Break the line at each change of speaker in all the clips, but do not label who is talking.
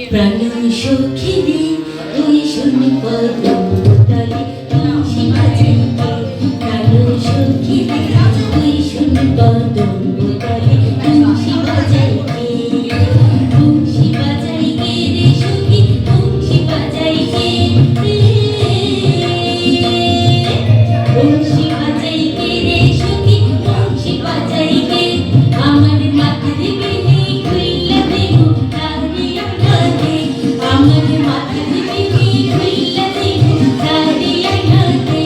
প্রাণ সখী রে তুই শুন পদম তলে বংশী বাজাইকে প্রাণ সখী রে তুই শুন পদম তলে বংশী বাজাইকে বংশী বাজাইকে রে সখী বংশী বাজাইকে বংশী বাজাইকে রে সখী বংশী বাজাইকে আমার মাথার বেনি খুইলা দেবো তারিয়া নাতে আমার মাথার বেনি খুইলা দেবো তারিয়া নাতে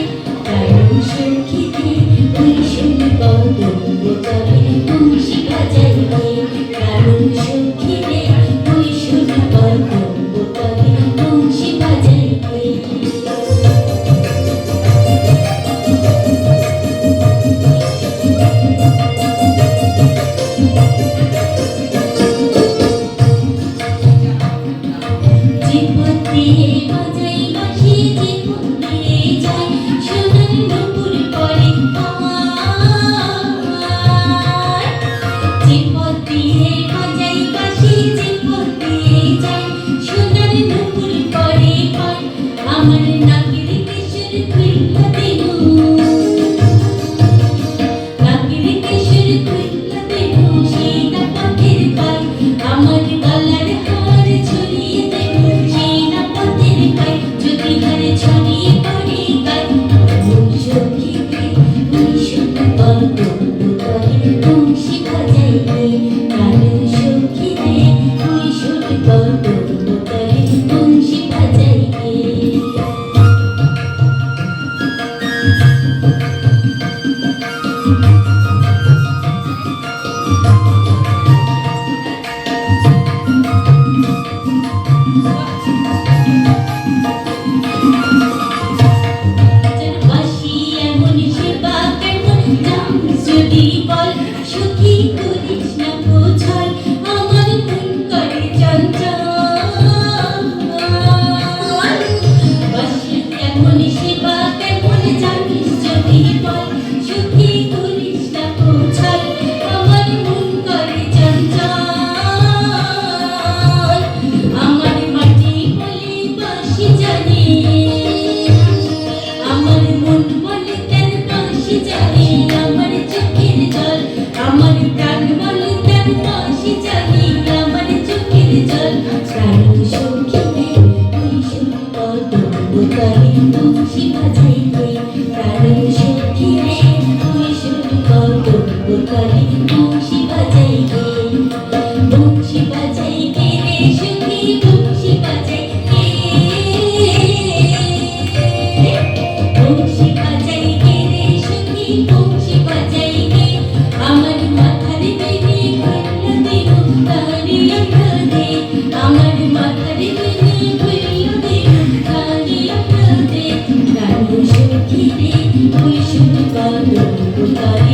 প্রাণ সখী রে তুই শুন পদম তলে বংশী বাজাইকে প্রাণ সখী রে তুই শুন পদম তলে বংশী বাজাইকে জীবন দিয়ে বাজাই বাঁশি জীবন দিয়ে যায় সোনার নূপুর পরে আমার জীবন দিয়ে বাজাই বাঁশি জীবন দিয়ে যায় সোনার নূপুর পরে পায় আমার নাকের কেশর খুইলা দেবো নাকের কেশর খুইলা দেবো সীতা পথের পায় আমার গলার হার ছড়িয়ে দেবো সীতা পথের পায় যদি হার ছড়িয়ে পড়ে গায় সখী রে তুই শুন পদম তলে বংশী বাজাইকে প্রাণ সখী রে তুই শুন পদম তলে বংশী বাজাইকে বাঁশি এমন সেবা কেমন দাম যদি বল সখী করিস না বোঝাই আমার মন করে চঞ্চল বাঁশি এমন সেবা কেমন জানিস যদি বল সখী করিস না বোঝাই আমার মন করে চঞ্চল আমার মাটি বলে বাঁশি জানে আমার মন বলে তার বাঁশি জানে আমার চোখের জল আমার প্রাণ বলে তার বাঁশি জানে আমার চোখের জল প্রাণ সখী রে তুই শুন পদম তলে বংশী বাজাইকে প্রাণ সখী রে তুই শুন পদম তলে বংশী বাজাইকে বংশী বাজাইকে রে সখী বংশী বাজাইকে বংশী বাজাইকে রে সখী বংশী বাজাইকে আমার মাথার বেনি খুইলা দেবো তারিয়া নাতে আমার মাথার বেনি খুইলা দেবো তারিয়া নাতে প্রাণ সখী রে তুই শুন পদম তলে